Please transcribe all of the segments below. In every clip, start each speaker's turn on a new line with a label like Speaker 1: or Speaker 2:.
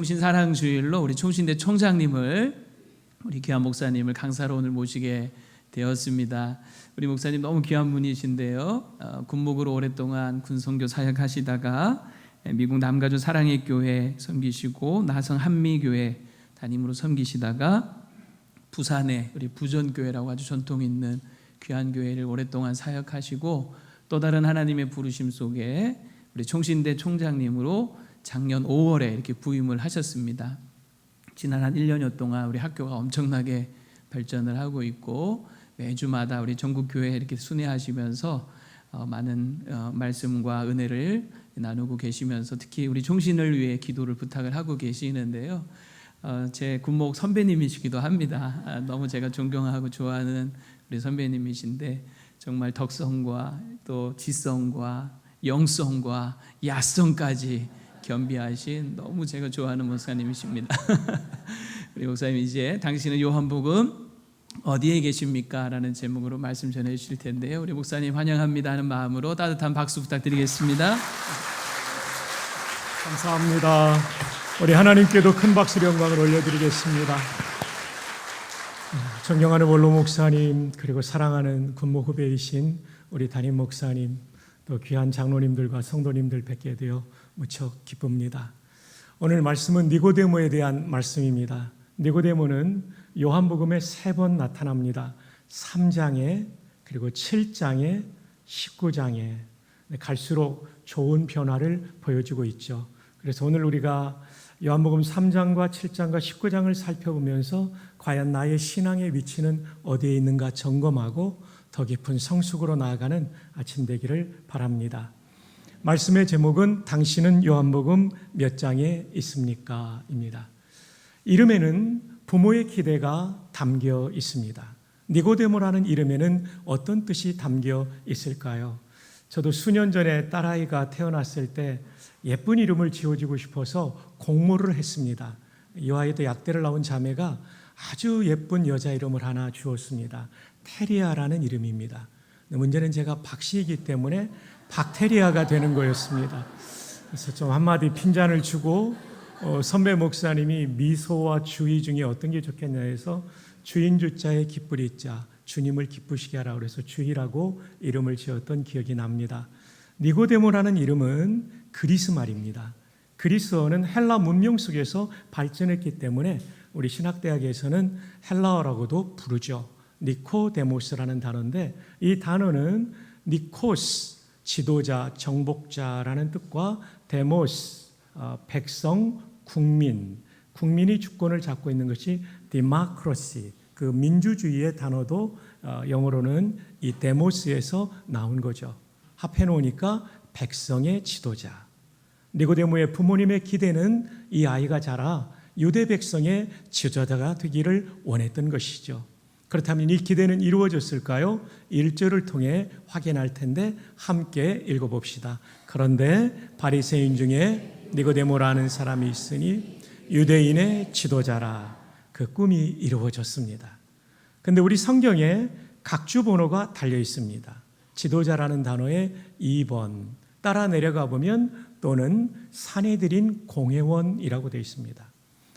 Speaker 1: 총신사랑주일로 우리 총신대 총장님을 우리 귀한 목사님을 강사로 오늘 모시게 되었습니다. 우리 목사님 너무 귀한 분이신데요. 군목으로 오랫동안 군선교 사역하시다가 미국 남가주 사랑의 교회 섬기시고 나성 한미교회 담임으로 섬기시다가 부산에 우리 부전교회라고 아주 전통 있는 귀한 교회를 오랫동안 사역하시고 또 다른 하나님의 부르심 속에 우리 총신대 총장님으로 작년 5월에 이렇게 부임을 하셨습니다. 지난 한 1년여 동안 우리 학교가 엄청나게 발전을 하고 있고 매주마다 우리 전국교회 이렇게 순회하시면서 많은 말씀과 은혜를 나누고 계시면서 특히 우리 총신을 위해 기도를 부탁을 하고 계시는데요. 제 군목 선배님이시기도 합니다. 너무 제가 존경하고 좋아하는 우리 선배님이신데 정말 덕성과 또 지성과 영성과 야성까지 겸비하신 너무 제가 좋아하는 목사님이십니다. 우리 목사님 이제 당신은 요한복음 어디에 계십니까? 라는 제목으로 말씀 전해 주실 텐데요. 우리 목사님 환영합니다 하는 마음으로 따뜻한 박수 부탁드리겠습니다.
Speaker 2: 감사합니다. 우리 하나님께도 큰 박수 영광을 올려드리겠습니다. 존경하는 원로 목사님 그리고 사랑하는 군목 후배이신 우리 담임 목사님 또 귀한 장로님들과 성도님들 뵙게 되어 무척 기쁩니다. 오늘 말씀은 니고데모에 대한 말씀입니다. 니고데모는 요한복음에 3번 나타납니다. 3장에 그리고 7장에 19장에 갈수록 좋은 변화를 보여주고 있죠. 그래서 오늘 우리가 요한복음 3장과 7장과 19장을 살펴보면서 과연 나의 신앙의 위치는 어디에 있는가 점검하고 더 깊은 성숙으로 나아가는 아침 되기를 바랍니다. 말씀의 제목은 당신은 요한복음 몇 장에 있습니까? 입니다. 이름에는 부모의 기대가 담겨 있습니다. 니고데모라는 이름에는 어떤 뜻이 담겨 있을까요? 저도 수년 전에 딸아이가 태어났을 때 예쁜 이름을 지어주고 싶어서 공모를 했습니다. 이 아이도 약대를 나온 자매가 아주 예쁜 여자 이름을 하나 주었습니다. 테리아라는 이름입니다. 문제는 제가 박씨이기 때문에 박테리아가 되는 거였습니다. 그래서 좀 한마디 핀잔을 주고 선배 목사님이 미소와 주의 중에 어떤 게 좋겠냐 해서 주인 주자에 기쁘리 자 주님을 기쁘시게 하라 그래서 주희라고 이름을 지었던 기억이 납니다. 니고데모라는 이름은 그리스 말입니다. 그리스어는 헬라 문명 속에서 발전했기 때문에 우리 신학대학에서는 헬라어라고도 부르죠. 니코데모스라는 단어인데 이 단어는 니코스, 지도자, 정복자라는 뜻과 데모스, 백성, 국민, 국민이 주권을 잡고 있는 것이 디마크로시, 그 민주주의의 단어도 영어로는 이 데모스에서 나온 거죠. 합해 놓으니까 백성의 지도자. 니고데모의 부모님의 기대는 이 아이가 자라 유대 백성의 지도자가 되기를 원했던 것이죠. 그렇다면 이 기대는 이루어졌을까요? 1절을 통해 확인할 텐데 함께 읽어봅시다. 그런데 바리새인 중에 니고데모라는 사람이 있으니 유대인의 지도자라. 그 꿈이 이루어졌습니다. 그런데 우리 성경에 각주 번호가 달려 있습니다. 지도자라는 단어에 2번 따라 내려가 보면 또는 사내들인 공회원이라고 되어 있습니다.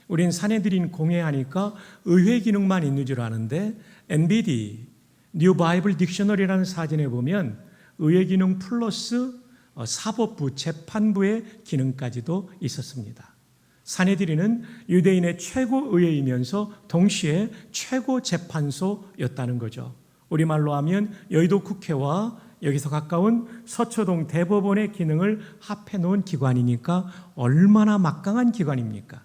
Speaker 2: 우린 사내들인 공회하니까 의회 기능만 있는 줄 아는데 NBD, New Bible Dictionary라는 사전에 보면 의회 기능 플러스 사법부, 재판부의 기능까지도 있었습니다. 사내들인은 유대인의 최고 의회이면서 동시에 최고 재판소였다는 거죠. 우리말로 하면 여의도 국회와 여기서 가까운 서초동 대법원의 기능을 합해 놓은 기관이니까 얼마나 막강한 기관입니까?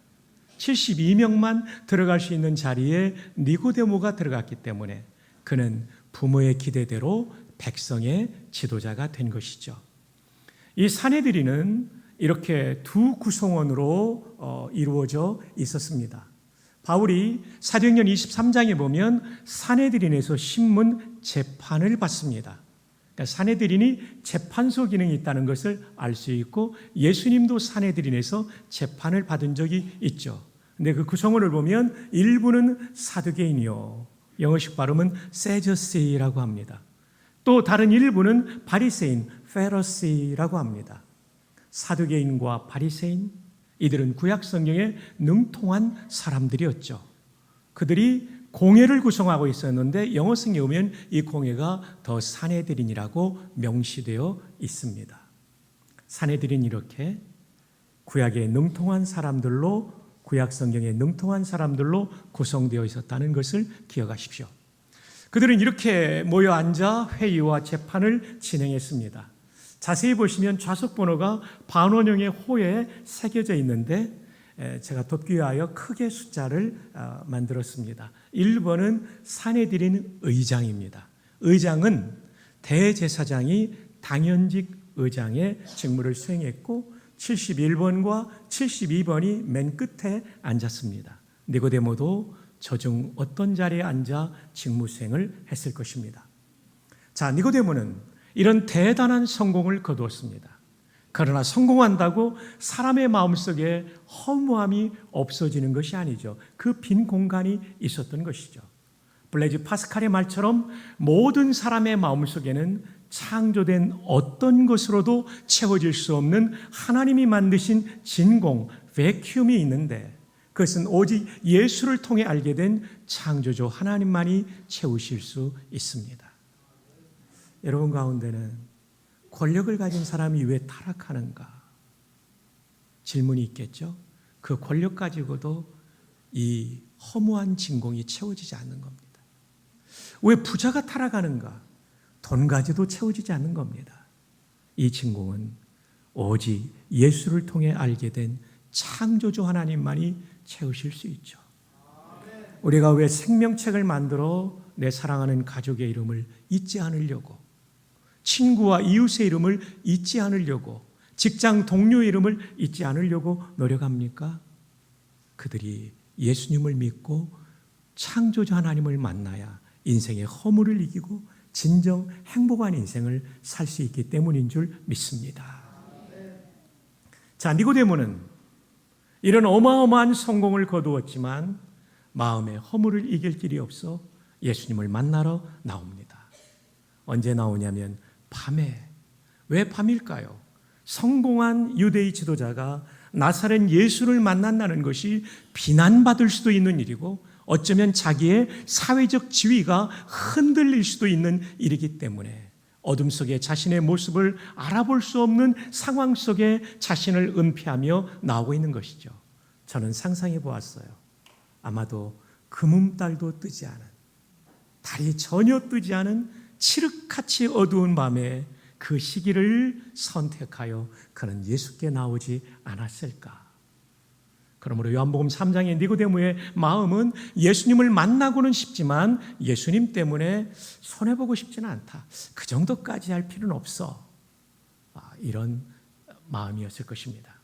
Speaker 2: 72명만 들어갈 수 있는 자리에 니고데모가 들어갔기 때문에 그는 부모의 기대대로 백성의 지도자가 된 것이죠. 이 사내들인은 이렇게 두 구성원으로 이루어져 있었습니다. 바울이 사도행전 23장에 보면 사내들인에서 신문 재판을 받습니다. 그러니까 사내들인이 재판소 기능이 있다는 것을 알 수 있고 예수님도 사내들인에서 재판을 받은 적이 있죠. 근데 그 구성원을 보면 일부는 사두개인이요. 영어식 발음은 세저시라고 합니다. 또 다른 일부는 바리새인, 페러시라고 합니다. 사두개인과 바리새인, 이들은 구약 성경에 능통한 사람들이었죠. 그들이 공회를 구성하고 있었는데 영어 성경에 보면 이 공회가 더 산헤드린이라고 명시되어 있습니다. 산헤드린 이렇게 구약에 능통한 사람들로, 구약 성경에 능통한 사람들로 구성되어 있었다는 것을 기억하십시오. 그들은 이렇게 모여 앉아 회의와 재판을 진행했습니다. 자세히 보시면 좌석 번호가 반원형의 호에 새겨져 있는데 제가 돕기 위하여 크게 숫자를 만들었습니다. 1번은 산헤드린 의장입니다. 의장은 대제사장이 당연직 의장의 직무를 수행했고 71번과 72번이 맨 끝에 앉았습니다. 니고데모도 저중 어떤 자리에 앉아 직무 수행을 했을 것입니다. 자, 니고데모는 이런 대단한 성공을 거두었습니다. 그러나 성공한다고 사람의 마음속에 허무함이 없어지는 것이 아니죠. 그 빈 공간이 있었던 것이죠. 블레즈 파스칼의 말처럼 모든 사람의 마음속에는 창조된 어떤 것으로도 채워질 수 없는 하나님이 만드신 진공, 베큐움이 있는데 그것은 오직 예수를 통해 알게 된 창조주 하나님만이 채우실 수 있습니다. 여러분 가운데는 권력을 가진 사람이 왜 타락하는가? 질문이 있겠죠? 그 권력 가지고도 이 허무한 진공이 채워지지 않는 겁니다. 왜 부자가 타락하는가? 돈 가지도 채워지지 않는 겁니다. 이 진공은 오직 예수를 통해 알게 된 창조주 하나님만이 채우실 수 있죠. 우리가 왜 생명책을 만들어 내 사랑하는 가족의 이름을 잊지 않으려고, 친구와 이웃의 이름을 잊지 않으려고, 직장 동료의 이름을 잊지 않으려고 노력합니까? 그들이 예수님을 믿고 창조주 하나님을 만나야 인생의 허물을 이기고 진정 행복한 인생을 살 수 있기 때문인 줄 믿습니다. 자, 니고데모는 이런 어마어마한 성공을 거두었지만 마음의 허물을 이길 길이 없어 예수님을 만나러 나옵니다. 언제 나오냐면 밤에. 왜 밤일까요? 성공한 유대의 지도자가 나사렛 예수를 만난다는 것이 비난받을 수도 있는 일이고 어쩌면 자기의 사회적 지위가 흔들릴 수도 있는 일이기 때문에 어둠 속에 자신의 모습을 알아볼 수 없는 상황 속에 자신을 은폐하며 나오고 있는 것이죠. 저는 상상해 보았어요. 아마도 금음달도 뜨지 않은, 달이 전혀 뜨지 않은 칠흑같이 어두운 밤에 그 시기를 선택하여 그는 예수께 나오지 않았을까? 그러므로 요한복음 3장의 니고데모의 마음은 예수님을 만나고는 싶지만 예수님 때문에 손해보고 싶지는 않다. 그 정도까지 할 필요는 없어. 이런 마음이었을 것입니다.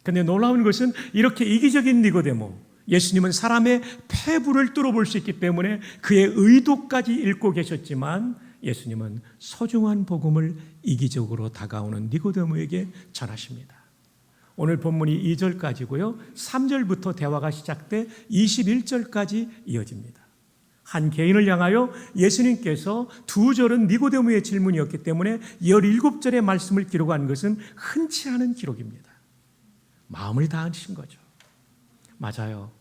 Speaker 2: 그런데 놀라운 것은 이렇게 이기적인 니고데모, 예수님은 사람의 폐부를 뚫어볼 수 있기 때문에 그의 의도까지 읽고 계셨지만 예수님은 소중한 복음을 이기적으로 다가오는 니고데모에게 전하십니다. 오늘 본문이 2절까지고요. 3절부터 대화가 시작돼 21절까지 이어집니다. 한 개인을 향하여 예수님께서 2절은 니고데모의 질문이었기 때문에 17절의 말씀을 기록한 것은 흔치 않은 기록입니다. 마음을 다하신 거죠. 맞아요.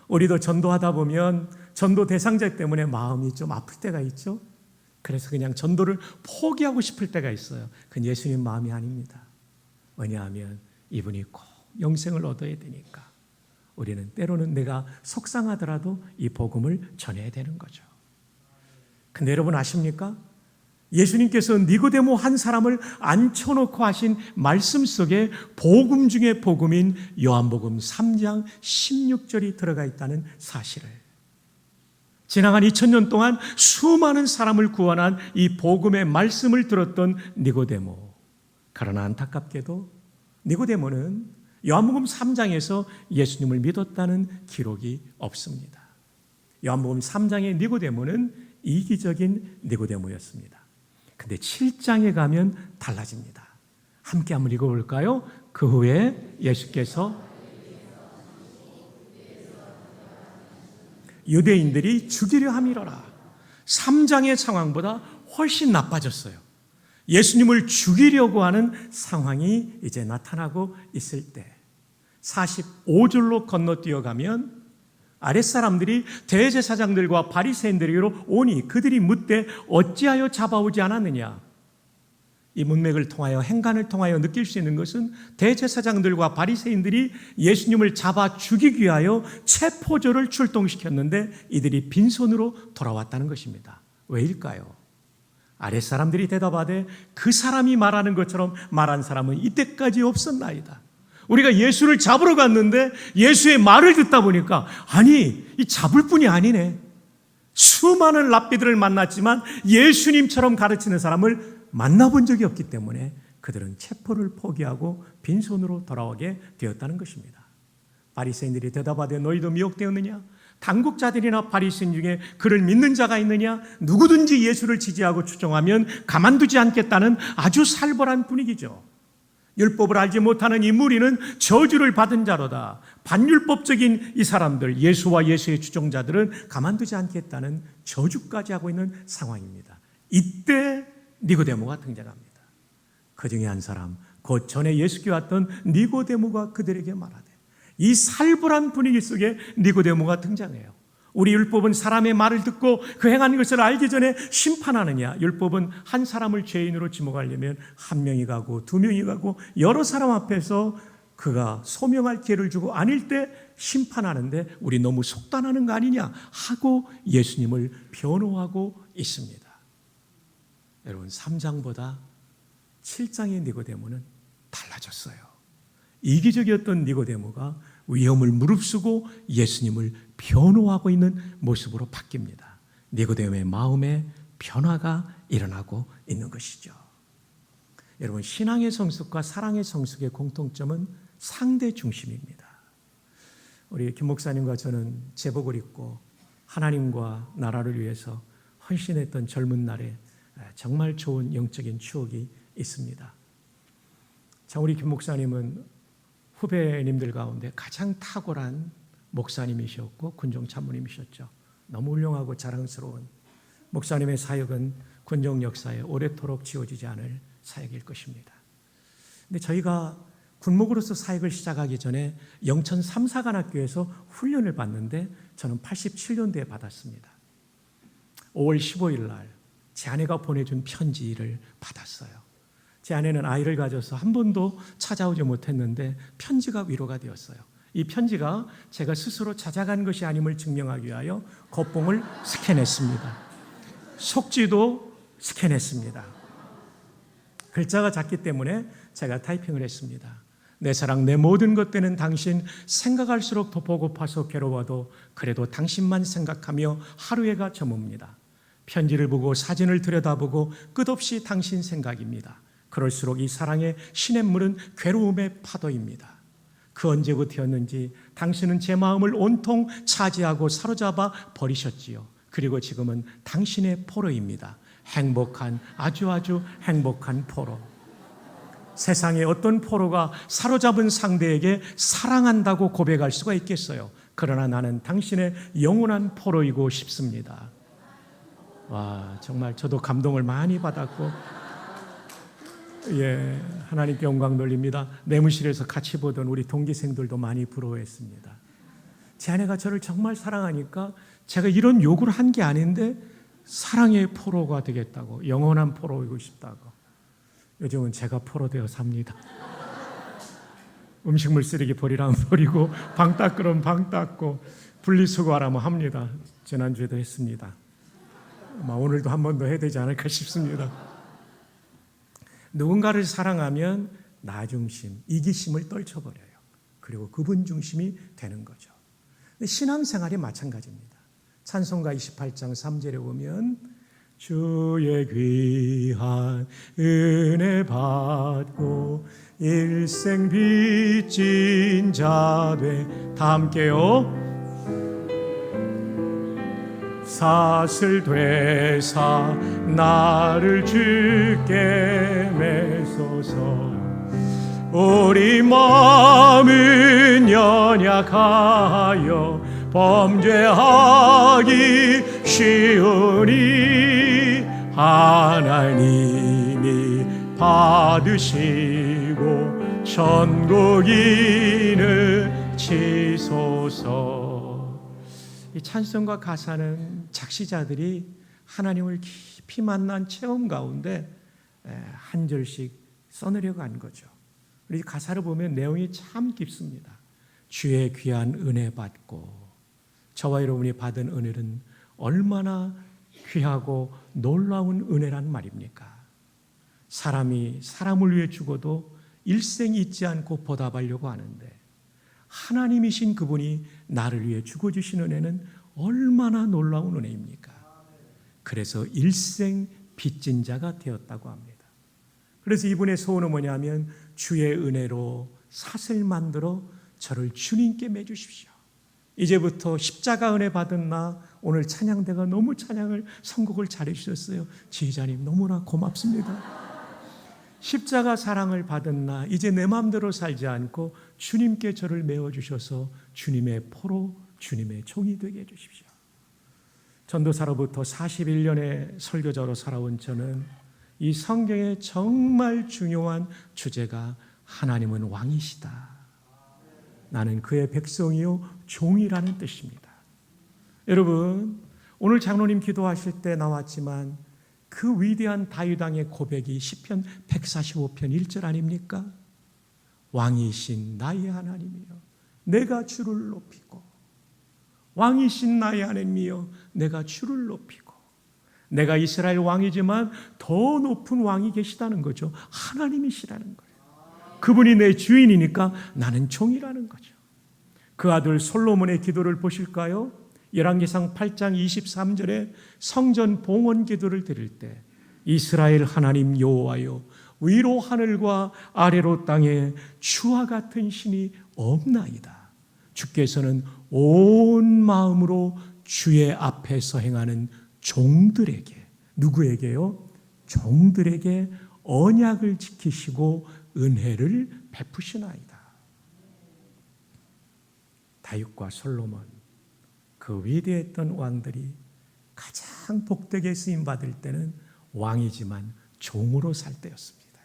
Speaker 2: 우리도 전도하다 보면 전도 대상자 때문에 마음이 좀 아플 때가 있죠. 그래서 그냥 전도를 포기하고 싶을 때가 있어요. 그건 예수님 마음이 아닙니다. 왜냐하면 이분이 꼭 영생을 얻어야 되니까 우리는 때로는 내가 속상하더라도 이 복음을 전해야 되는 거죠. 근데 여러분 아십니까? 예수님께서 니고데모 한 사람을 앉혀놓고 하신 말씀 속에 복음 중에 복음인 요한복음 3장 16절이 들어가 있다는 사실을, 지나간 2000년 동안 수많은 사람을 구원한 이 복음의 말씀을 들었던 니고데모, 그러나 안타깝게도 니고데모는 요한복음 3장에서 예수님을 믿었다는 기록이 없습니다. 요한복음 3장의 니고데모는 이기적인 니고데모였습니다. 근데 7장에 가면 달라집니다. 함께 한번 읽어볼까요? 그 후에 예수께서 유대인들이 죽이려 함이로라. 3장의 상황보다 훨씬 나빠졌어요. 예수님을 죽이려고 하는 상황이 이제 나타나고 있을 때 45절로 건너뛰어 가면 아랫사람들이 대제사장들과 바리새인들에게로 오니 그들이 묻되 어찌하여 잡아오지 않았느냐. 이 문맥을 통하여 행간을 통하여 느낄 수 있는 것은 대제사장들과 바리새인들이 예수님을 잡아 죽이기 위하여 체포조를 출동시켰는데 이들이 빈손으로 돌아왔다는 것입니다. 왜일까요? 아랫사람들이 대답하되 그 사람이 말하는 것처럼 말한 사람은 이때까지 없었나이다. 우리가 예수를 잡으러 갔는데 예수의 말을 듣다 보니까 아니 이 잡을 뿐이 아니네. 수많은 랍비들을 만났지만 예수님처럼 가르치는 사람을 만나본 적이 없기 때문에 그들은 체포를 포기하고 빈손으로 돌아오게 되었다는 것입니다. 바리새인들이 대답하되 너희도 미혹되었느냐? 당국자들이나 바리새인 중에 그를 믿는 자가 있느냐? 누구든지 예수를 지지하고 추종하면 가만두지 않겠다는 아주 살벌한 분위기죠. 율법을 알지 못하는 이 무리는 저주를 받은 자로다. 반율법적인 이 사람들, 예수와 예수의 추종자들은 가만두지 않겠다는 저주까지 하고 있는 상황입니다. 이때 니고데모가 등장합니다. 그 중에 한 사람, 곧 전에 예수께 왔던 니고데모가 그들에게 말하되, 이 살벌한 분위기 속에 니고데모가 등장해요. 우리 율법은 사람의 말을 듣고 그 행한 것을 알기 전에 심판하느냐? 율법은 한 사람을 죄인으로 지목하려면 한 명이 가고 두 명이 가고 여러 사람 앞에서 그가 소명할 기회를 주고 아닐 때 심판하는데 우리 너무 속단하는 거 아니냐 하고 예수님을 변호하고 있습니다. 여러분 3장보다 7장의 니고데모는 달라졌어요. 이기적이었던 니고데모가 위험을 무릅쓰고 예수님을 변호하고 있는 모습으로 바뀝니다. 니고데모의 마음에 변화가 일어나고 있는 것이죠. 여러분 신앙의 성숙과 사랑의 성숙의 공통점은 상대 중심입니다. 우리 김 목사님과 저는 제복을 입고 하나님과 나라를 위해서 헌신했던 젊은 날에 정말 좋은 영적인 추억이 있습니다. 자, 우리 김 목사님은 후배님들 가운데 가장 탁월한 목사님이셨고 군종 참모님이셨죠. 너무 훌륭하고 자랑스러운 목사님의 사역은 군종 역사에 오래도록 지워지지 않을 사역일 것입니다. 근데 저희가 군목으로서 사역을 시작하기 전에 영천 삼사관학교에서 훈련을 받는데 저는 87년도에 받았습니다. 5월 15일 날 제 아내가 보내준 편지를 받았어요. 제 아내는 아이를 가져서 한 번도 찾아오지 못했는데 편지가 위로가 되었어요. 이 편지가 제가 스스로 찾아간 것이 아님을 증명하기 위하여 겉봉을 스캔했습니다. 속지도 스캔했습니다. 글자가 작기 때문에 제가 타이핑을 했습니다. 내 사랑 내 모든 것 되는 당신 생각할수록 더 보고파서 괴로워도 그래도 당신만 생각하며 하루해가 저뭅니다. 편지를 보고 사진을 들여다보고 끝없이 당신 생각입니다. 그럴수록 이 사랑의 시냇물은 괴로움의 파도입니다. 그 언제부터였는지 당신은 제 마음을 온통 차지하고 사로잡아 버리셨지요. 그리고 지금은 당신의 포로입니다. 행복한 아주 행복한 포로. 세상에 어떤 포로가 사로잡은 상대에게 사랑한다고 고백할 수가 있겠어요. 그러나 나는 당신의 영원한 포로이고 싶습니다. 와, 정말 저도 감동을 많이 받았고 하나님께 영광 돌립니다. 내무실에서 같이 보던 우리 동기생들도 많이 부러워했습니다. 제 아내가 저를 정말 사랑하니까 제가 이런 요구를 한 게 아닌데 사랑의 포로가 되겠다고, 영원한 포로이고 싶다고. 요즘은 제가 포로 되어 삽니다. 음식물 쓰레기 버리라면 버리고 방 닦으라면 방 닦고 분리수거하라면 합니다. 지난주에도 했습니다. 아마 오늘도 한 번 더 해야 되지 않을까 싶습니다. 누군가를 사랑하면 나 중심, 이기심을 떨쳐버려요. 그리고 그분 중심이 되는 거죠. 근데 신앙생활이 마찬가지입니다. 찬송가 28장 3절에 보면 주의 귀한 은혜 받고 일생 빚진 자 돼 다 함께요. 사슬 되사 나를 주께 매소서. 우리 마음은 연약하여 범죄하기 쉬우니 하나님이 받으시고 전국인을 치소서. 이 찬송과 가사는 작시자들이 하나님을 깊이 만난 체험 가운데 한 절씩 써내려간 거죠. 우리 가사를 보면 내용이 참 깊습니다. 주의 귀한 은혜 받고, 저와 여러분이 받은 은혜는 얼마나 귀하고 놀라운 은혜란 말입니까? 사람이 사람을 위해 죽어도 일생 잊지 않고 보답하려고 하는데, 하나님이신 그분이 나를 위해 죽어주신 은혜는 얼마나 놀라운 은혜입니까? 그래서 일생 빚진 자가 되었다고 합니다. 그래서 이분의 소원은 뭐냐면, 주의 은혜로 삿을 만들어 저를 주님께 매주십시오. 이제부터 십자가 은혜 받은 나, 오늘 찬양대가 너무 찬양을 선곡을 잘해 주셨어요. 지휘자님 너무나 고맙습니다. 십자가 사랑을 받은 나, 이제 내 마음대로 살지 않고 주님께 저를 메워주셔서 주님의 포로, 주님의 종이 되게 해주십시오. 전도사로부터 41년의 설교자로 살아온 저는 이 성경의 정말 중요한 주제가 하나님은 왕이시다, 나는 그의 백성이요 종이라는 뜻입니다. 여러분, 오늘 장로님 기도하실 때 나왔지만 그 위대한 다윗 왕의 고백이 시편 145편 1절 아닙니까? 왕이신 나의 하나님이여 내가 주를 높이고, 왕이신 나의 하나님이여 내가 주를 높이고, 내가 이스라엘 왕이지만 더 높은 왕이 계시다는 거죠. 하나님이시라는 거예요. 그분이 내 주인이니까 나는 종이라는 거죠. 그 아들 솔로몬의 기도를 보실까요? 열왕기상 8장 23절에 성전 봉헌 기도를 드릴 때, 이스라엘 하나님 여호와여 위로 하늘과 아래로 땅에 주와 같은 신이 없나이다. 주께서는 온 마음으로 주의 앞에서 행하는 종들에게, 누구에게요? 종들에게 언약을 지키시고 은혜를 베푸시나이다. 다윗과 솔로몬, 그 위대했던 왕들이 가장 복되게 쓰임받을 때는 왕이지만 종으로 살 때였습니다.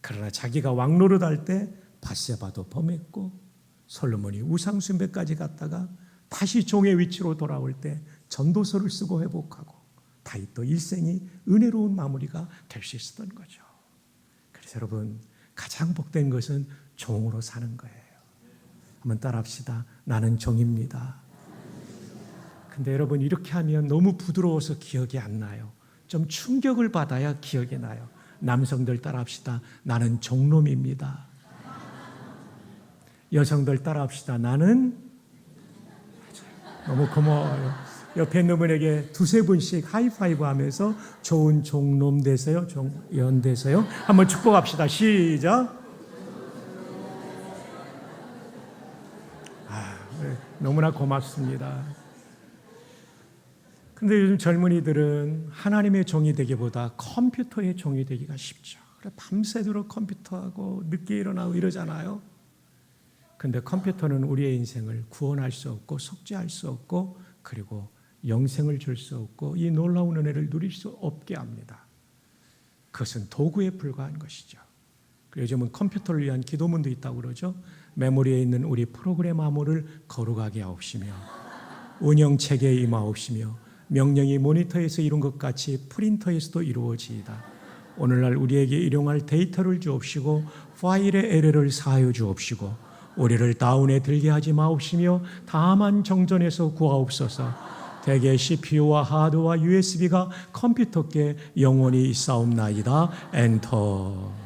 Speaker 2: 그러나 자기가 왕 노릇할 때 밧세바도 범했고, 솔로몬이 우상숭배까지 갔다가 다시 종의 위치로 돌아올 때 전도서를 쓰고 회복하고, 다윗도 일생이 은혜로운 마무리가 될 수 있었던 거죠. 그래서 여러분, 가장 복된 것은 종으로 사는 거예요. 한번 따라합시다. 나는 종입니다. 근데 여러분, 이렇게 하면 너무 부드러워서 기억이 안 나요. 좀 충격을 받아야 기억이 나요. 남성들 따라합시다. 나는 종놈입니다. 여성들 따라합시다. 나는, 너무 고마워요. 옆에 있는 분에게 두세 분씩 하이파이브 하면서 좋은 종놈 되세요, 종연 되세요. 한번 축복합시다. 시작. 너무나 고맙습니다. 근데 요즘 젊은이들은 하나님의 종이 되기보다 컴퓨터의 종이 되기가 쉽죠. 그래 밤새도록 컴퓨터하고 늦게 일어나고 이러잖아요. 근데 컴퓨터는 우리의 인생을 구원할 수 없고 속죄할 수 없고, 그리고 영생을 줄 수 없고 이 놀라운 은혜를 누릴 수 없게 합니다. 그것은 도구에 불과한 것이죠. 요즘은 컴퓨터를 위한 기도문도 있다고 그러죠. 메모리에 있는 우리 프로그램 암호를 거룩하게 하옵시며, 운영체계에 임하옵시며, 명령이 모니터에서 이룬 것 같이 프린터에서도 이루어지이다. 오늘날 우리에게 일용할 데이터를 주옵시고 파일의 에러를 사하여 주옵시고, 우리를 다운에 들게 하지 마옵시며 다만 정전에서 구하옵소서. 대개 CPU와 하드와 USB가 컴퓨터께 영원히 있사옵나이다. 엔터.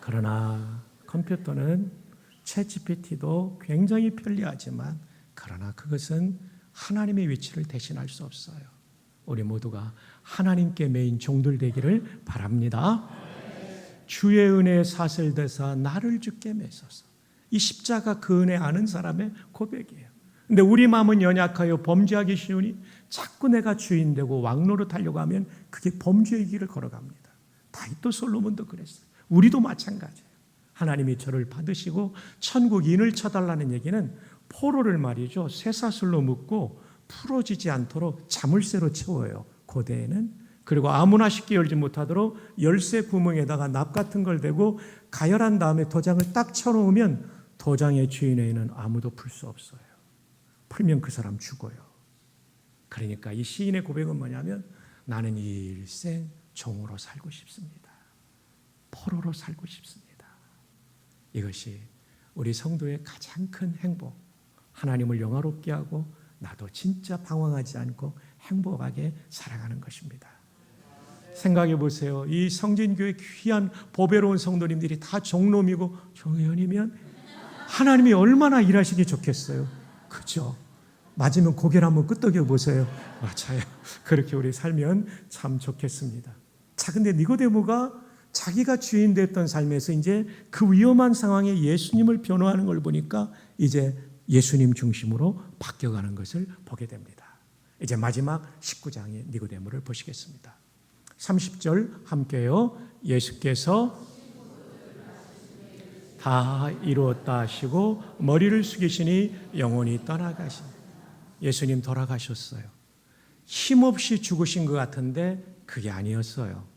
Speaker 2: 그러나 컴퓨터는 챗GPT도 굉장히 편리하지만, 그러나 그것은 하나님의 위치를 대신할 수 없어요. 우리 모두가 하나님께 매인 종들 되기를 바랍니다. 주의 은혜에 삿을 대사 나를 주께 매소서. 이 십자가 그 은혜 아는 사람의 고백이에요. 근데 우리 마음은 연약하여 범죄하기 쉬우니 자꾸 내가 주인 되고 왕노릇 하려고 하면 그게 범죄의 길을 걸어갑니다. 다윗도 솔로몬도 그랬어요. 우리도 마찬가지예요. 하나님이 저를 받으시고 천국인을 쳐달라는 얘기는 포로를 말이죠, 쇠사슬로 묶고 풀어지지 않도록 자물쇠로 채워요. 고대에는. 그리고 아무나 쉽게 열지 못하도록 열쇠 구멍에다가 납 같은 걸 대고 가열한 다음에 도장을 딱 쳐놓으면 도장의 주인에는 아무도 풀 수 없어요. 풀면 그 사람 죽어요. 그러니까 이 시인의 고백은 뭐냐면 나는 일생 종으로 살고 싶습니다. 포로로 살고 싶습니다. 이것이 우리 성도의 가장 큰 행복, 하나님을 영화롭게 하고 나도 진짜 방황하지 않고 행복하게 살아가는 것입니다. 생각해 보세요. 이 성진교회 귀한 보배로운 성도님들이 다 종놈이고 종연이면 하나님이 얼마나 일하시기 좋겠어요. 그죠? 맞으면 고개를 한번 끄덕여 보세요. 맞아요. 그렇게 우리 살면 참 좋겠습니다. 자, 근데 니고데모가 자기가 주인 됐던 삶에서 이제 그 위험한 상황에 예수님을 변호하는 걸 보니까 이제 예수님 중심으로 바뀌어가는 것을 보게 됩니다. 이제 마지막 19장의 니고데모를 보시겠습니다. 30절 함께요. 예수께서 다 이루었다 하시고 머리를 숙이시니 영혼이 떠나가신. 예수님 돌아가셨어요. 힘없이 죽으신 것 같은데 그게 아니었어요.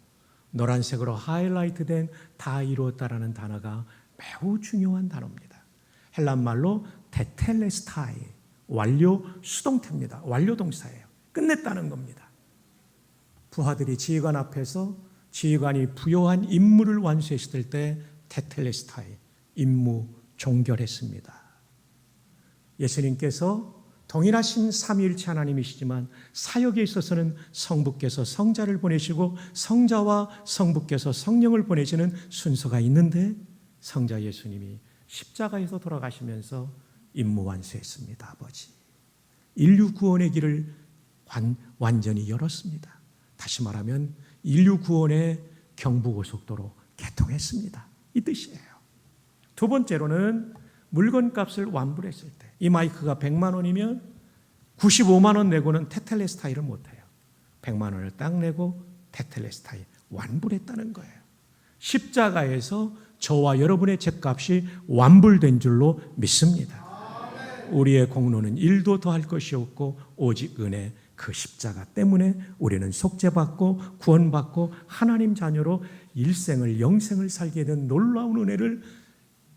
Speaker 2: 노란색으로 하이라이트된 다 이루었다라는 단어가 매우 중요한 단어입니다. 헬란말로 테텔레스타이, 완료 수동태입니다. 완료 동사예요. 끝냈다는 겁니다. 부하들이 지휘관 앞에서 지휘관이 부여한 임무를 완수했을 때 테텔레스타이, 임무 종결했습니다. 예수님께서 동일하신 삼위일체 하나님이시지만 사역에 있어서는 성부께서 성자를 보내시고 성자와 성부께서 성령을 보내시는 순서가 있는데 성자 예수님이 십자가에서 돌아가시면서 임무 완수했습니다. 아버지. 인류 구원의 길을 완전히 열었습니다. 다시 말하면 인류 구원의 경부고속도로 개통했습니다. 이 뜻이에요. 두 번째로는 물건값을 완불했을 때 이 마이크가 100만 원이면 95만 원 내고는 테텔레스타이를 못해요. 100만 원을 딱 내고 테텔레스타이 완불했다는 거예요. 십자가에서 저와 여러분의 죗값이 완불된 줄로 믿습니다. 우리의 공로는 1도 더할 것이 없고 오직 은혜, 그 십자가 때문에 우리는 속죄받고 구원받고 하나님 자녀로 일생을 영생을 살게 된 놀라운 은혜를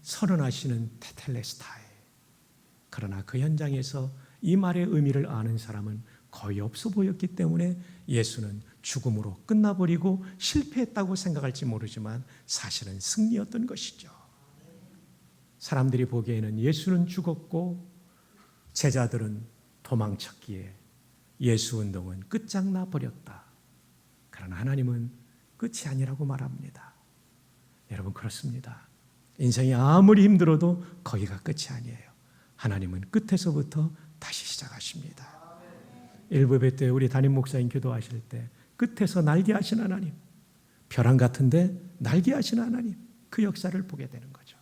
Speaker 2: 선언하시는 테텔레스타이. 그러나 그 현장에서 이 말의 의미를 아는 사람은 거의 없어 보였기 때문에 예수는 죽음으로 끝나버리고 실패했다고 생각할지 모르지만 사실은 승리였던 것이죠. 사람들이 보기에는 예수는 죽었고 제자들은 도망쳤기에 예수 운동은 끝장나 버렸다. 그러나 하나님은 끝이 아니라고 말합니다. 여러분 그렇습니다. 인생이 아무리 힘들어도 거기가 끝이 아니에요. 하나님은 끝에서부터 다시 시작하십니다. 일부 예배 때 우리 담임 목사님 기도하실 때 끝에서 날게 하신 하나님, 벼랑 같은데 날게 하신 하나님, 그 역사를 보게 되는 거죠.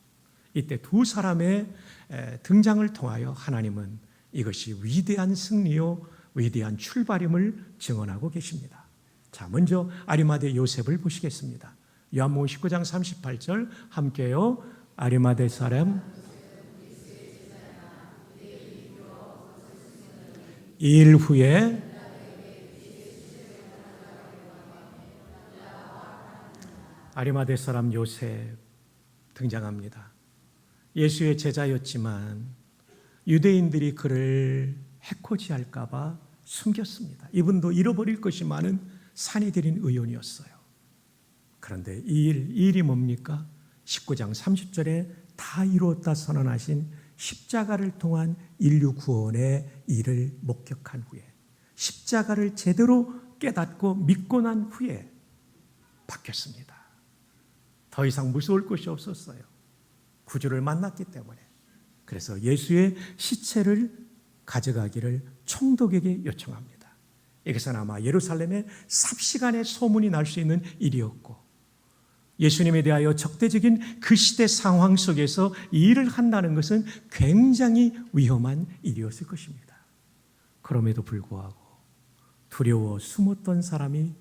Speaker 2: 이때 두 사람의 등장을 통하여 하나님은 이것이 위대한 승리요 위대한 출발임을 증언하고 계십니다. 자, 먼저 아리마대 요셉을 보시겠습니다. 요한복음 19장 38절 함께요. 아리마대 사람 일 후에 아리마대 사람 요셉 등장합니다. 예수의 제자였지만 유대인들이 그를 해코지할까 봐 숨겼습니다. 이분도 잃어버릴 것이 많은 산이 들인 의원이었어요. 그런데 이 일이 뭡니까? 19장 30절에 다 이루었다 선언하신 십자가를 통한 인류 구원의 일을 목격한 후에 십자가를 제대로 깨닫고 믿고 난 후에 바뀌었습니다. 더 이상 무서울 것이 없었어요. 구주를 만났기 때문에. 그래서 예수의 시체를 가져가기를 총독에게 요청합니다. 이것은 아마 예루살렘에 삽시간에 소문이 날 수 있는 일이었고 예수님에 대하여 적대적인 그 시대 상황 속에서 이 일을 한다는 것은 굉장히 위험한 일이었을 것입니다. 그럼에도 불구하고 두려워 숨었던 사람이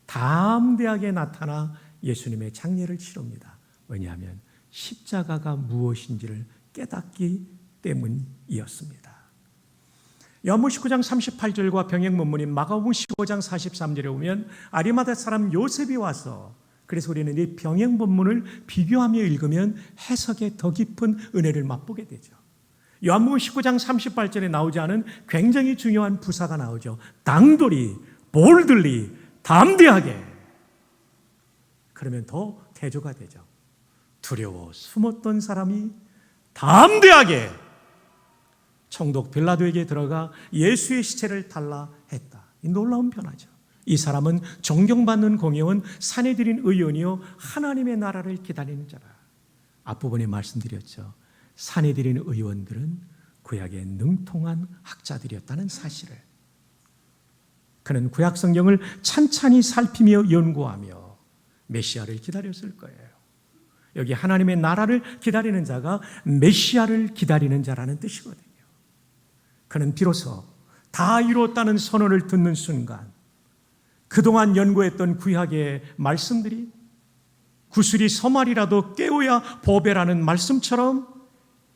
Speaker 2: 담대하게 나타나 예수님의 장례를 치릅니다. 왜냐하면 십자가가 무엇인지를 깨닫기 때문이었습니다. 요한복음 19장 38절과 병행 문문인 마가복음 15장 43절에 보면 아리마다 사람 요셉이 와서, 그래서 우리는 이 병행 본문을 비교하며 읽으면 해석에 더 깊은 은혜를 맛보게 되죠. 요한복음 19장 38절에 나오지 않은 굉장히 중요한 부사가 나오죠. 당돌히, 볼들리, 담대하게. 그러면 더 대조가 되죠. 두려워 숨었던 사람이 담대하게 총독 빌라도에게 들어가 예수의 시체를 달라 했다. 이 놀라운 변화죠. 이 사람은 존경받는 공의원 산헤드린 의원이요 하나님의 나라를 기다리는 자라. 앞부분에 말씀드렸죠. 산헤드린 의원들은 구약에 능통한 학자들이었다는 사실을. 그는 구약 성경을 찬찬히 살피며 연구하며 메시아를 기다렸을 거예요. 여기 하나님의 나라를 기다리는 자가 메시아를 기다리는 자라는 뜻이거든요. 그는 비로소 다 이루었다는 선언을 듣는 순간 그동안 연구했던 구약의 말씀들이 구슬이 서말이라도 깨어야 보배라는 말씀처럼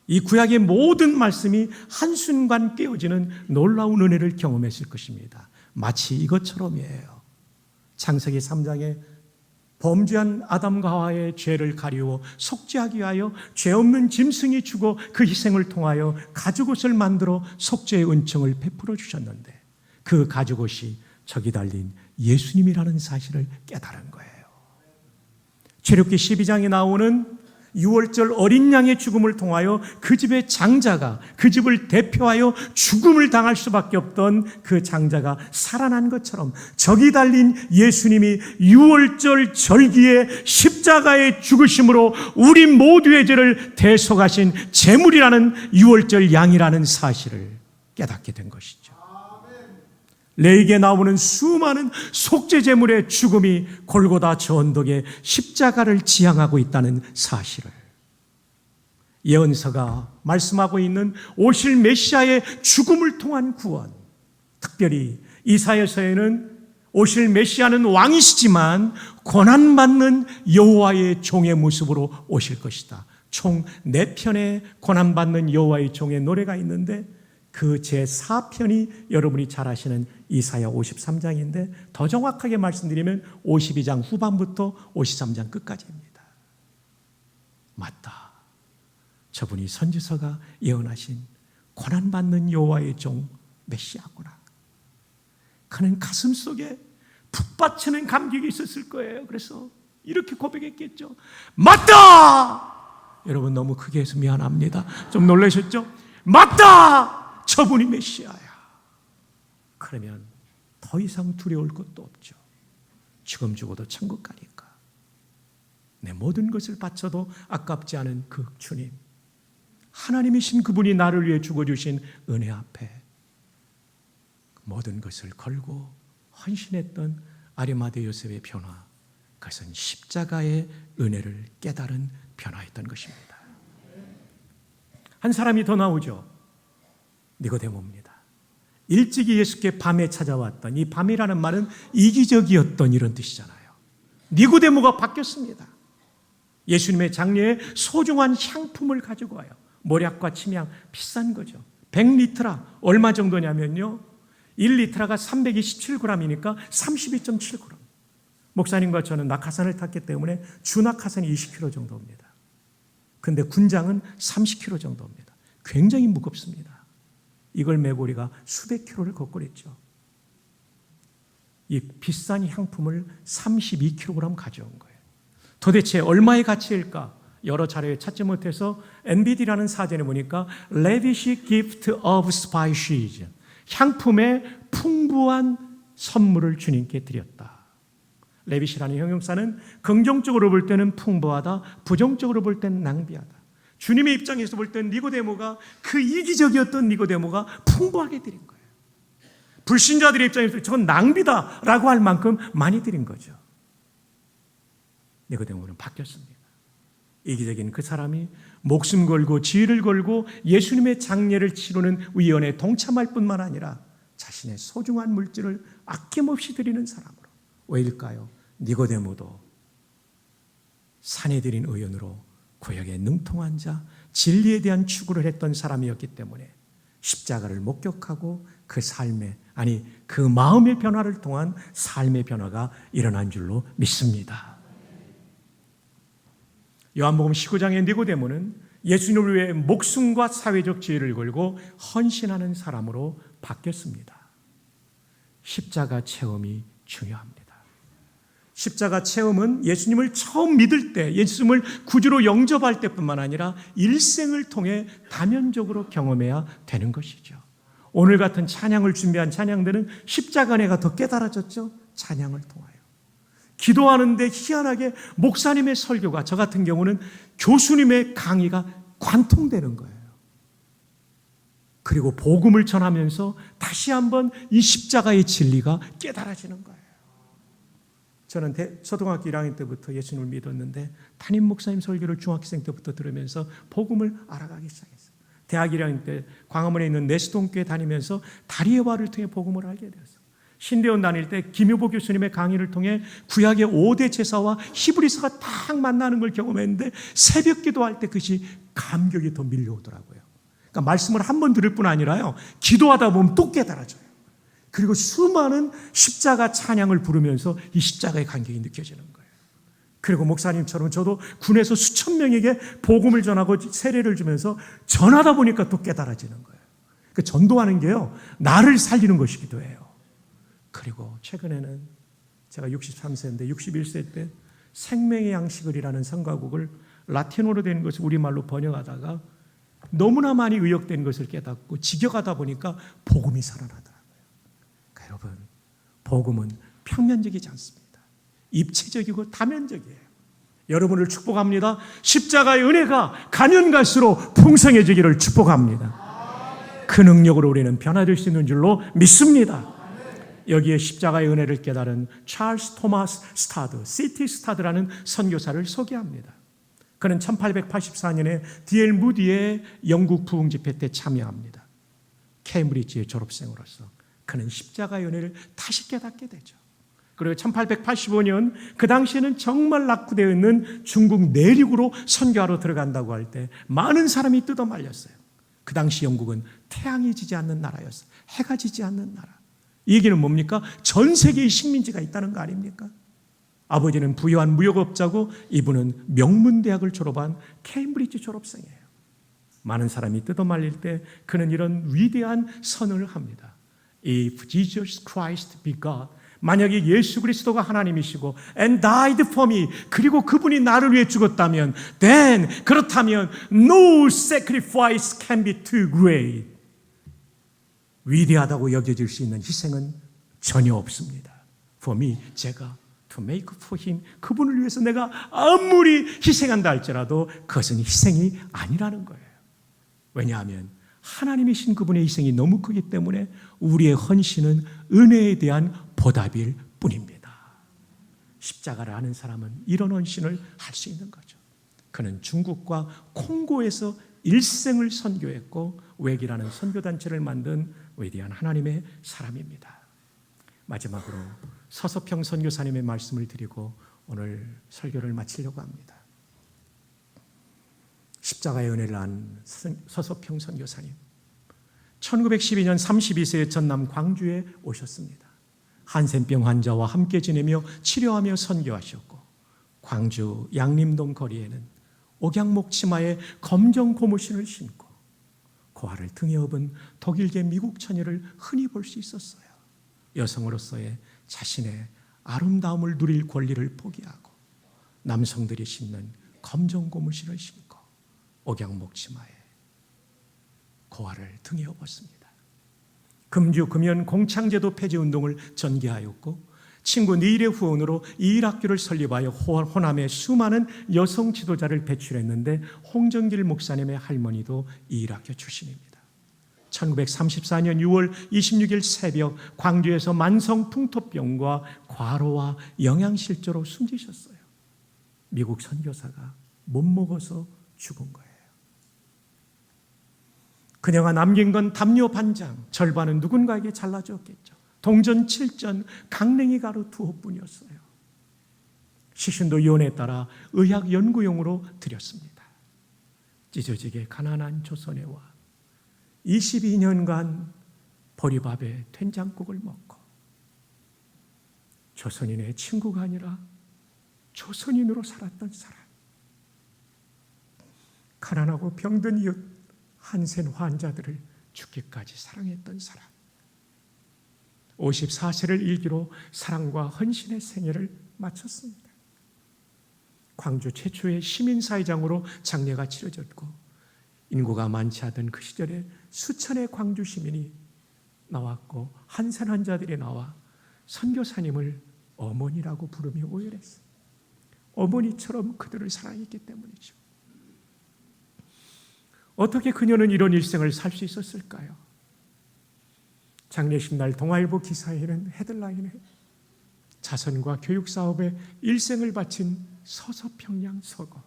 Speaker 2: 이 구약의 모든 말씀이 한순간 깨어지는 놀라운 은혜를 경험했을 것입니다. 마치 이것처럼이에요. 창세기 3장에 범죄한 아담과 하와의 죄를 가리워 속죄하기 위하여 죄 없는 짐승이 죽어 그 희생을 통하여 가죽옷을 만들어 속죄의 은총을 베풀어 주셨는데 그 가죽옷이 저기 달린 예수님이라는 사실을 깨달은 거예요. 출애굽기 12장에 나오는 6월절 어린 양의 죽음을 통하여 그 집의 장자가 그 집을 대표하여 죽음을 당할 수밖에 없던 그 장자가 살아난 것처럼 저기 달린 예수님이 6월절 절기의 십자가의 죽으심으로 우리 모두의 죄를 대속하신 제물이라는 6월절 양이라는 사실을 깨닫게 된 것이죠. 레위기에 나오는 수많은 속죄 제물의 죽음이 골고다 저 언덕에 십자가를 지향하고 있다는 사실을, 예언서가 말씀하고 있는 오실 메시아의 죽음을 통한 구원, 특별히 이사야서에는 오실 메시아는 왕이시지만 고난받는 여호와의 종의 모습으로 오실 것이다. 총 4편의 고난받는 여호와의 종의 노래가 있는데 그 제4편이 여러분이 잘 아시는 이사야 53장인데 더 정확하게 말씀드리면 52장 후반부터 53장 끝까지입니다. 맞다. 저분이 선지서가 예언하신 고난받는 여호와의 종 메시아구나. 그는 가슴속에 북받치는 감격이 있었을 거예요. 그래서 이렇게 고백했겠죠. 맞다! 여러분 너무 크게 해서 미안합니다. 좀 놀라셨죠? 맞다! 저분이 메시아야. 그러면 더 이상 두려울 것도 없죠. 지금 죽어도 천국 가니까. 내 모든 것을 바쳐도 아깝지 않은 그 주님, 하나님이신 그분이 나를 위해 죽어주신 은혜 앞에 모든 것을 걸고 헌신했던 아리마대 요셉의 변화, 그것은 십자가의 은혜를 깨달은 변화였던 것입니다. 한 사람이 더 나오죠. 니고데모입니다. 일찍이 예수께 밤에 찾아왔던, 이 밤이라는 말은 이기적이었던 이런 뜻이잖아요. 니고데모가 바뀌었습니다. 예수님의 장례에 소중한 향품을 가지고 와요. 모략과 침향, 비싼 거죠. 100리트라 얼마 정도냐면요, 1리트라가 327g이니까 32.7g. 목사님과 저는 낙하산을 탔기 때문에 주낙하산이 20kg 정도입니다. 근데 군장은 30kg 정도입니다. 굉장히 무겁습니다. 이걸 메고 우리가 수백 킬로를 걷고 있죠. 이 비싼 향품을 32kg 가져온 거예요. 도대체 얼마의 가치일까? 여러 차례 찾지 못해서 NBD라는 사전에 보니까 Lavish gift of spices, 향품의 풍부한 선물을 주님께 드렸다. 레빗이라는 형용사는 긍정적으로 볼 때는 풍부하다, 부정적으로 볼 때는 낭비하다. 주님의 입장에서 볼 때는 니고데모가, 그 이기적이었던 니고데모가 풍부하게 드린 거예요. 불신자들의 입장에서 저건 낭비다라고 할 만큼 많이 드린 거죠. 니고데모는 바뀌었습니다. 이기적인 그 사람이 목숨 걸고 지위를 걸고 예수님의 장례를 치르는 위원회에 동참할 뿐만 아니라 자신의 소중한 물질을 아낌없이 드리는 사람으로. 왜일까요? 니고데모도 산헤드린 의원으로 구약에 능통한 자, 진리에 대한 추구를 했던 사람이었기 때문에 십자가를 목격하고 그 삶의, 아니 그 마음의 변화를 통한 삶의 변화가 일어난 줄로 믿습니다. 요한복음 19장의 니고데모는 예수님을 위해 목숨과 사회적 지위를 걸고 헌신하는 사람으로 바뀌었습니다. 십자가 체험이 중요합니다. 십자가 체험은 예수님을 처음 믿을 때, 예수님을 구주로 영접할 때뿐만 아니라 일생을 통해 다면적으로 경험해야 되는 것이죠. 오늘 같은 찬양을 준비한 찬양들은 십자가 은혜가 더 깨달아졌죠. 찬양을 통하여. 기도하는데 희한하게 목사님의 설교가, 저 같은 경우는 교수님의 강의가 관통되는 거예요. 그리고 복음을 전하면서 다시 한번 이 십자가의 진리가 깨달아지는 거예요. 저는 초등학교 1학년 때부터 예수님을 믿었는데 담임 목사님 설교를 중학생 때부터 들으면서 복음을 알아가기 시작했어요. 대학 1학년 때 광화문에 있는 내수동교회 다니면서 다리의 와를 통해 복음을 알게 되었어요. 신대원 다닐 때 김효보 교수님의 강의를 통해 구약의 5대 제사와 히브리서가 딱 만나는 걸 경험했는데 새벽 기도할 때 그것이 감격이 더 밀려오더라고요. 그러니까 말씀을 한 번 들을 뿐 아니라요, 기도하다 보면 또 깨달아져요. 그리고 수많은 십자가 찬양을 부르면서 이 십자가의 간격이 느껴지는 거예요. 그리고 목사님처럼 저도 군에서 수천 명에게 복음을 전하고 세례를 주면서 전하다 보니까 또 깨달아지는 거예요. 그 전도하는 게요, 나를 살리는 것이기도 해요. 그리고 최근에는 제가 63세인데 61세 때 생명의 양식을이라는 성가곡을 라틴어로 된 것을 우리말로 번역하다가 너무나 많이 의역된 것을 깨닫고 직역하다 보니까 복음이 살아나더라고요. 그러니까 여러분, 복음은 평면적이지 않습니다. 입체적이고 다면적이에요. 여러분을 축복합니다. 십자가의 은혜가 가면 갈수록 풍성해지기를 축복합니다. 그 능력으로 우리는 변화될 수 있는 줄로 믿습니다. 여기에 십자가의 은혜를 깨달은 찰스 토마스 스타드, 시티 스타드라는 선교사를 소개합니다. 그는 1884년에 D.L. 무디의 영국 부흥 집회 때 참여합니다. 케임브리지의 졸업생으로서 그는 십자가의 은혜를 다시 깨닫게 되죠. 그리고 1885년 그 당시에는 정말 낙후되어 있는 중국 내륙으로 선교하러 들어간다고 할 때 많은 사람이 뜯어말렸어요. 그 당시 영국은 태양이 지지 않는 나라였어요. 해가 지지 않는 나라. 이 얘기는 뭡니까? 전 세계의 식민지가 있다는 거 아닙니까? 아버지는 부유한 무역업자고 이분은 명문대학을 졸업한 케임브리지 졸업생이에요. 많은 사람이 뜯어말릴 때 그는 이런 위대한 선언을 합니다. If Jesus Christ be God, 만약에 예수 그리스도가 하나님이시고 and died for me, 그리고 그분이 나를 위해 죽었다면 then, 그렇다면 no sacrifice can be too great. 위대하다고 여겨질 수 있는 희생은 전혀 없습니다. For me, 제가 to make for him, 그분을 위해서 내가 아무리 희생한다 할지라도 그것은 희생이 아니라는 거예요. 왜냐하면 하나님이신 그분의 희생이 너무 크기 때문에 우리의 헌신은 은혜에 대한 보답일 뿐입니다. 십자가를 아는 사람은 이런 헌신을 할 수 있는 거죠. 그는 중국과 콩고에서 일생을 선교했고 웩이라는 선교단체를 만든 위대한 하나님의 사람입니다. 마지막으로 서서평 선교사님의 말씀을 드리고 오늘 설교를 마치려고 합니다. 십자가의 은혜를 안 서서평 선교사님, 1912년 32세의 전남 광주에 오셨습니다. 한센병 환자와 함께 지내며 치료하며 선교하셨고 광주 양림동 거리에는 옥양목 치마에 검정 고무신을 신고 고아를 등에 업은 독일계 미국 처녀를 흔히 볼 수 있었어요. 여성으로서의 자신의 아름다움을 누릴 권리를 포기하고 남성들이 신는 검정 고무신을 신고 옥양목 치마에 고아를 등에 업었습니다. 금주 금연 공창제도 폐지 운동을 전개하였고 친구 니일의 후원으로 이일학교를 설립하여 호남의 수많은 여성 지도자를 배출했는데 홍정길 목사님의 할머니도 이일학교 출신입니다. 1934년 6월 26일 새벽 광주에서 만성 풍토병과 과로와 영양실조로 숨지셨어요. 미국 선교사가 못 먹어서 죽은 거예요. 그녀가 남긴 건 담요 반장, 절반은 누군가에게 잘라줬겠죠. 동전 7전, 강냉이 가루 2호뿐이었어요. 시신도 이혼에 따라 의학 연구용으로 드렸습니다. 찢어지게 가난한 조선의 와, 22년간 보리밥에 된장국을 먹고 조선인의 친구가 아니라 조선인으로 살았던 사람, 가난하고 병든 이웃 한센 환자들을 죽기까지 사랑했던 사람, 54세를 일기로 사랑과 헌신의 생애를 마쳤습니다. 광주 최초의 시민사회장으로 장례가 치러졌고 인구가 많지 않던 그 시절에 수천의 광주 시민이 나왔고 한센 환자들이 나와 선교사님을 어머니라고 부르며 오열했어요. 어머니처럼 그들을 사랑했기 때문이죠. 어떻게 그녀는 이런 일생을 살 수 있었을까요? 장례식 날 동아일보 기사에는 헤드라인에 자선과 교육 사업에 일생을 바친 서서평양 서거,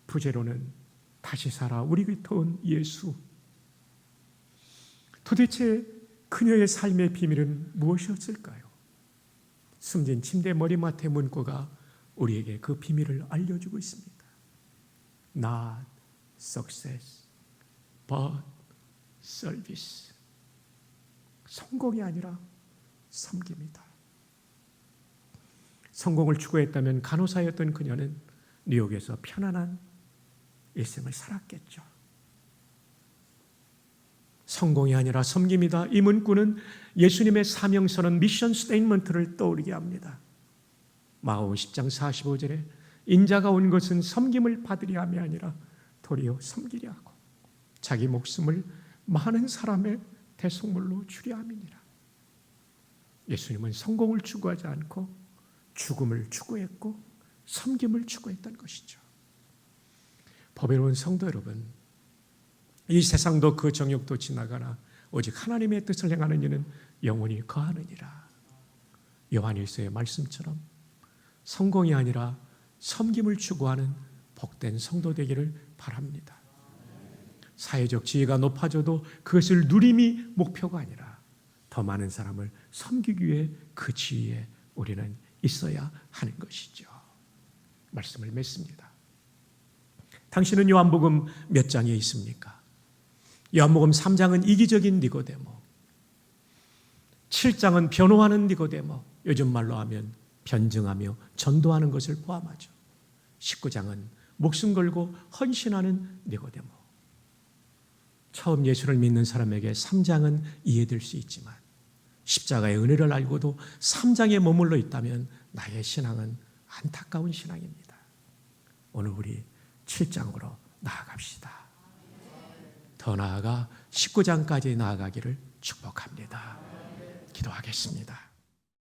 Speaker 2: 부제로는 다시 살아 우리 곁에 온 예수. 도대체 그녀의 삶의 비밀은 무엇이었을까요? 숨진 침대 머리맡의 문구가 우리에게 그 비밀을 알려주고 있습니다. Not success, but service. 성공이 아니라 섬김이다. 성공을 추구했다면 간호사였던 그녀는 뉴욕에서 편안한 일생을 살았겠죠. 성공이 아니라 섬김이다. 이 문구는 예수님의 사명선언 미션 스테이트먼트를 떠오르게 합니다. 마가복음 10장 45절에 인자가 온 것은 섬김을 받으려 함이 아니라 도리어 섬기려 하고 자기 목숨을 많은 사람의 대속물로 주려 함이니라. 예수님은 성공을 추구하지 않고 죽음을 추구했고 섬김을 추구했던 것이죠. 보배로운 성도 여러분, 이 세상도 그 정욕도 지나가나 오직 하나님의 뜻을 행하는 이는 영원히 거하느니라. 요한일서의 말씀처럼 성공이 아니라 섬김을 추구하는 복된 성도 되기를 바랍니다. 사회적 지위가 높아져도 그것을 누림이 목표가 아니라 더 많은 사람을 섬기기 위해 그 지위에 우리는 있어야 하는 것이죠. 말씀을 맺습니다. 당신은 요한복음 몇 장에 있습니까? 요한복음 3장은 이기적인 니고데모, 7장은 변호하는 니고데모, 요즘 말로 하면 변증하며 전도하는 것을 포함하죠. 19장은 목숨 걸고 헌신하는 니고데모. 처음 예수를 믿는 사람에게 3장은 이해될 수 있지만 십자가의 은혜를 알고도 3장에 머물러 있다면 나의 신앙은 안타까운 신앙입니다. 오늘 우리 7장으로 나아갑시다. 더 나아가 19장까지 나아가기를 축복합니다. 기도하겠습니다.